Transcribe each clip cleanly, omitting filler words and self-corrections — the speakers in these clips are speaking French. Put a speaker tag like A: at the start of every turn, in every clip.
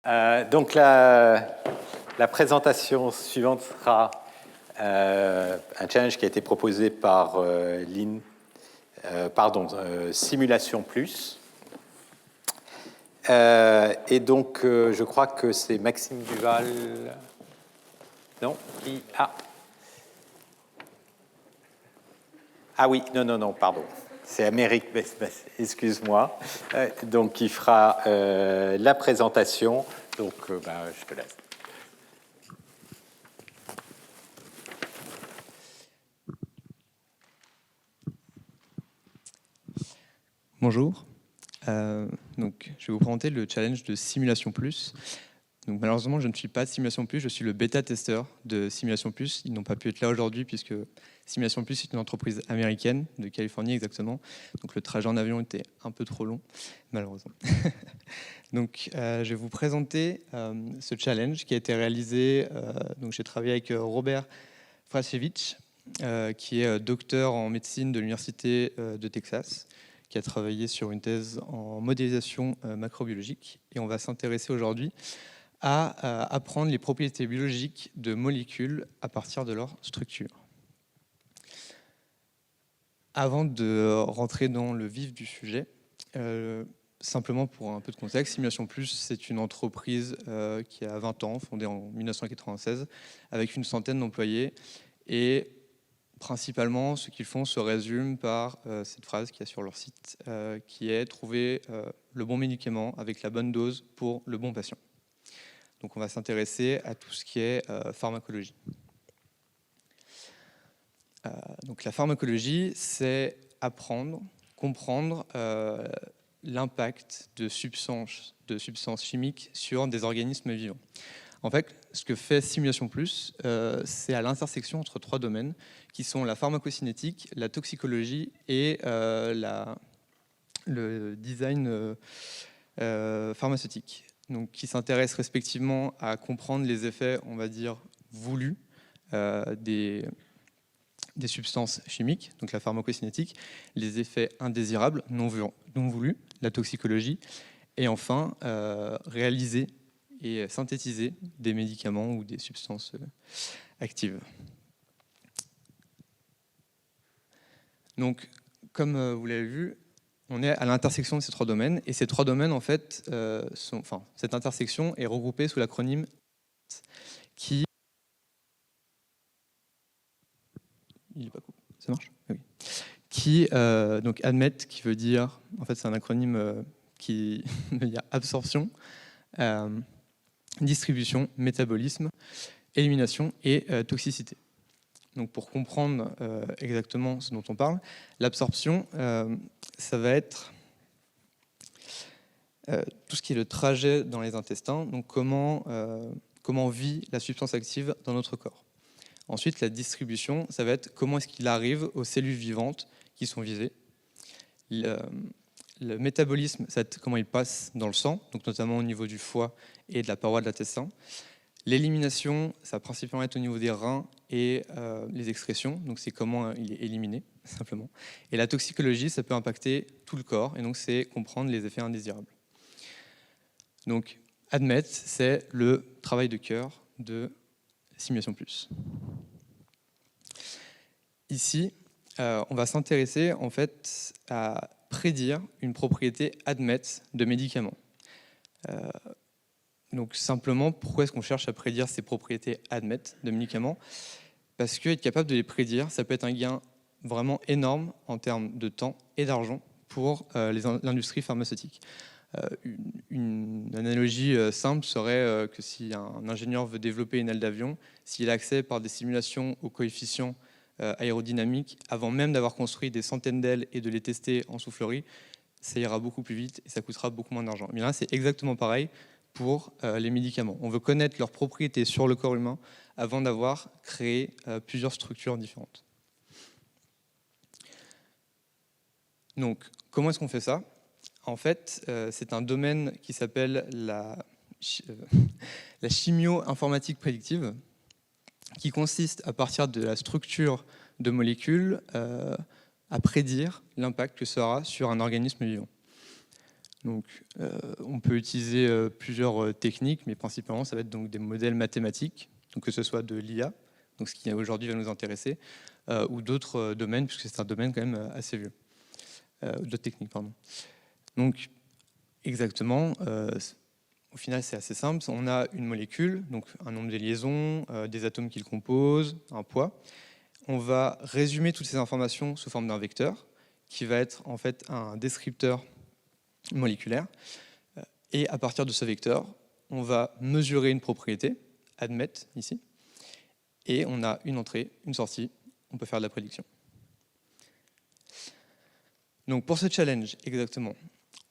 A: Donc la présentation suivante sera un challenge qui a été proposé par Simulation Plus. Et donc je crois que c'est Maxime Duval. Non qui... Ah oui, non, pardon. C'est Amérique, excuse-moi. Donc, qui fera la présentation. Donc, je te laisse.
B: Bonjour. Donc, je vais vous présenter le challenge de Simulation Plus. Donc, malheureusement, je ne suis pas de Simulation Plus, je suis le bêta-testeur de Simulation Plus. Ils n'ont pas pu être là aujourd'hui puisque Simulation Plus est une entreprise américaine, de Californie exactement. Donc, le trajet en avion était un peu trop long, malheureusement. Donc, je vais vous présenter ce challenge qui a été réalisé. Donc, j'ai travaillé avec Robert Frasiewicz, qui est docteur en médecine de l'Université de Texas, qui a travaillé sur une thèse en modélisation macrobiologique. Et on va s'intéresser aujourd'hui à apprendre les propriétés biologiques de molécules à partir de leur structure. Avant de rentrer dans le vif du sujet, simplement pour un peu de contexte, Simulation Plus, c'est une entreprise qui a 20 ans, fondée en 1996, avec une centaine d'employés. Et principalement, ce qu'ils font se résume par cette phrase qu'il y a sur leur site, qui est « trouver le bon médicament avec la bonne dose pour le bon patient ». Donc on va s'intéresser à tout ce qui est pharmacologie. Donc la pharmacologie, c'est apprendre, comprendre l'impact de substances chimiques sur des organismes vivants. En fait, ce que fait Simulation Plus, c'est à l'intersection entre trois domaines qui sont la pharmacocinétique, la toxicologie et le design pharmaceutique. Donc, qui s'intéressent respectivement à comprendre les effets, on va dire, voulus des substances chimiques, donc la pharmacocinétique, les effets indésirables, non voulus, la toxicologie, et enfin, réaliser et synthétiser des médicaments ou des substances actives. Donc, comme vous l'avez vu, on est à l'intersection de ces trois domaines, et ces trois domaines, en fait, cette intersection est regroupée sous l'acronyme qui... Il est pas cool. Ça marche ? Oui. Qui, donc, ADMET, qui veut dire... En fait, c'est un acronyme qui veut dire absorption, distribution, métabolisme, élimination et toxicité. Donc pour comprendre exactement ce dont on parle, l'absorption, ça va être tout ce qui est le trajet dans les intestins, donc comment vit la substance active dans notre corps. Ensuite, la distribution, ça va être comment est-ce qu'il arrive aux cellules vivantes qui sont visées. Le métabolisme, ça va être comment il passe dans le sang, donc notamment au niveau du foie et de la paroi de l'intestin. L'élimination, ça va principalement être au niveau des reins et les excrétions, donc c'est comment il est éliminé, simplement. Et la toxicologie, ça peut impacter tout le corps, et donc c'est comprendre les effets indésirables. Donc, ADMET, c'est le travail de cœur de Simulation Plus. Ici, on va s'intéresser en fait à prédire une propriété ADMET de médicaments. Donc simplement, pourquoi est-ce qu'on cherche à prédire ces propriétés ADMET de médicaments ? Parce qu'être capable de les prédire, ça peut être un gain vraiment énorme en termes de temps et d'argent pour l'industrie pharmaceutique. Une analogie simple serait que si un ingénieur veut développer une aile d'avion, s'il a accès par des simulations aux coefficients aérodynamiques, avant même d'avoir construit des centaines d'ailes et de les tester en soufflerie, ça ira beaucoup plus vite et ça coûtera beaucoup moins d'argent. Mais là, c'est exactement pareil pour les médicaments. On veut connaître leurs propriétés sur le corps humain avant d'avoir créé plusieurs structures différentes. Donc, comment est-ce qu'on fait ça ? En fait, c'est un domaine qui s'appelle la chimio-informatique prédictive, qui consiste, à partir de la structure de molécules, à prédire l'impact que ça aura sur un organisme vivant. Donc, on peut utiliser plusieurs techniques, mais principalement, ça va être donc des modèles mathématiques, donc que ce soit de l'IA, donc ce qui aujourd'hui va nous intéresser, ou d'autres domaines, puisque c'est un domaine quand même assez vieux. D'autres techniques, pardon. Donc, exactement, au final, c'est assez simple. On a une molécule, donc un nombre de liaisons, des atomes qui le composent, un poids. On va résumer toutes ces informations sous forme d'un vecteur, qui va être en fait un descripteur moléculaire. Et à partir de ce vecteur, on va mesurer une propriété, admettre ici, et on a une entrée, une sortie, on peut faire de la prédiction. Donc pour ce challenge, exactement,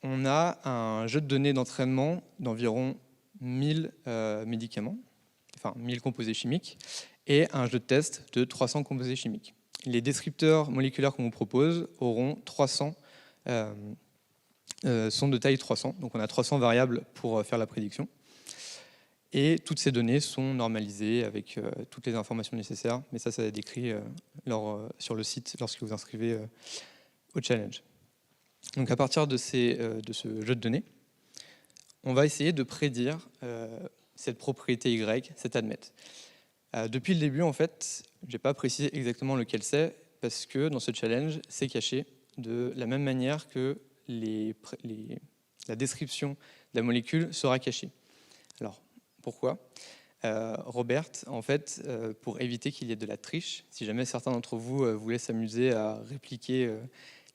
B: on a un jeu de données d'entraînement d'environ 1000 médicaments, enfin 1000 composés chimiques, et un jeu de test de 300 composés chimiques. Les descripteurs moléculaires qu'on vous propose auront 300, sont de taille 300, donc on a 300 variables pour faire la prédiction. Et toutes ces données sont normalisées avec toutes les informations nécessaires, mais ça est décrit sur le site lorsque vous inscrivez au challenge. Donc à partir de ce jeu de données, on va essayer de prédire cette propriété Y, cette admette. Depuis le début, en fait, je n'ai pas précisé exactement lequel c'est, parce que dans ce challenge, c'est caché de la même manière que la description de la molécule sera cachée. Alors, pourquoi Robert, en fait, pour éviter qu'il y ait de la triche, si jamais certains d'entre vous voulaient s'amuser à répliquer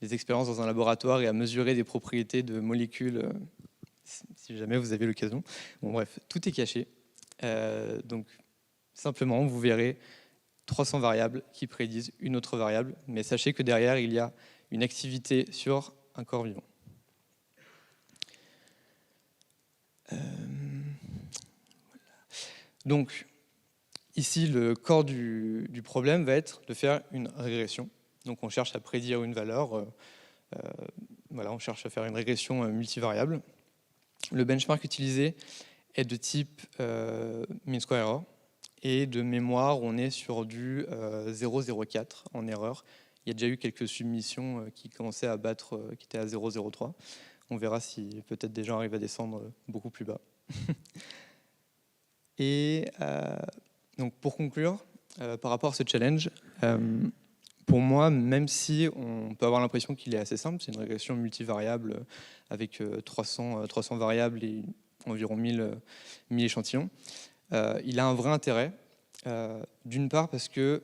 B: les expériences dans un laboratoire et à mesurer des propriétés de molécules, si jamais vous avez l'occasion. Bon, bref, tout est caché. Donc, simplement, vous verrez 300 variables qui prédisent une autre variable, mais sachez que derrière, il y a une activité sur un corps vivant. Donc, ici, le corps du problème va être de faire une régression. Donc, on cherche à prédire une valeur. Voilà, on cherche à faire une régression multivariable. Le benchmark utilisé est de type mean square error. Et de mémoire, on est sur du 0,04 en erreur. Il y a déjà eu quelques submissions qui commençaient à battre, qui étaient à 0,03. On verra si peut-être des gens arrivent à descendre beaucoup plus bas. Et donc pour conclure, par rapport à ce challenge, pour moi, même si on peut avoir l'impression qu'il est assez simple, c'est une régression multivariable avec 300 variables et environ 1000 échantillons, il a un vrai intérêt, d'une part parce que,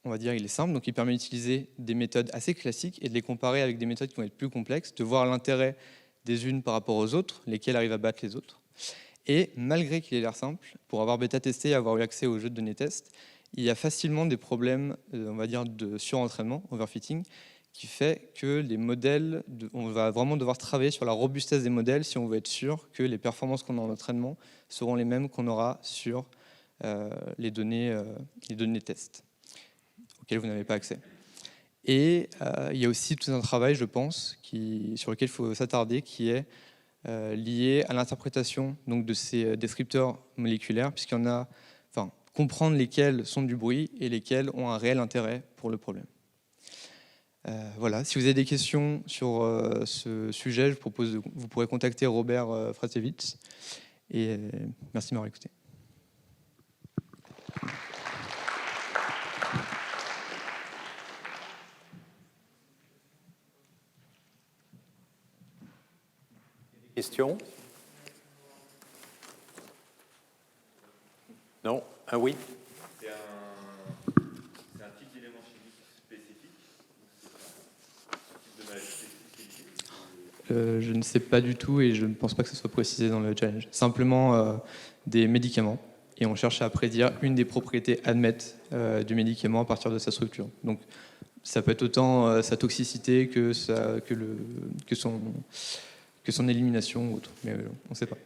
B: on va dire, il est simple, donc il permet d'utiliser des méthodes assez classiques et de les comparer avec des méthodes qui vont être plus complexes, de voir l'intérêt des unes par rapport aux autres, lesquelles arrivent à battre les autres. Et malgré qu'il ait l'air simple, pour avoir bêta-testé et avoir eu accès au jeu de données test, il y a facilement des problèmes, on va dire, de surentraînement, overfitting, qui fait que les modèles, on va vraiment devoir travailler sur la robustesse des modèles si on veut être sûr que les performances qu'on a en entraînement seront les mêmes qu'on aura sur les données test, auxquelles vous n'avez pas accès. Et il y a aussi tout un travail, je pense, sur lequel il faut s'attarder, qui est lié à l'interprétation donc, de ces descripteurs moléculaires, puisqu'il y en a, comprendre lesquels sont du bruit et lesquels ont un réel intérêt pour le problème. Voilà, si vous avez des questions sur ce sujet, je propose vous pourrez contacter Robert Frasevitz. Et merci de m'avoir écouté.
A: Questions? Non? Ah oui?
C: C'est un type d'élément chimique spécifique? C'est un type de maladie spécifique?
B: Je ne sais pas du tout et je ne pense pas que ce soit précisé dans le challenge. Simplement des médicaments. Et on cherche à prédire une des propriétés admettes du médicament à partir de sa structure. Donc ça peut être autant sa toxicité que son élimination ou autre. Mais on ne sait pas.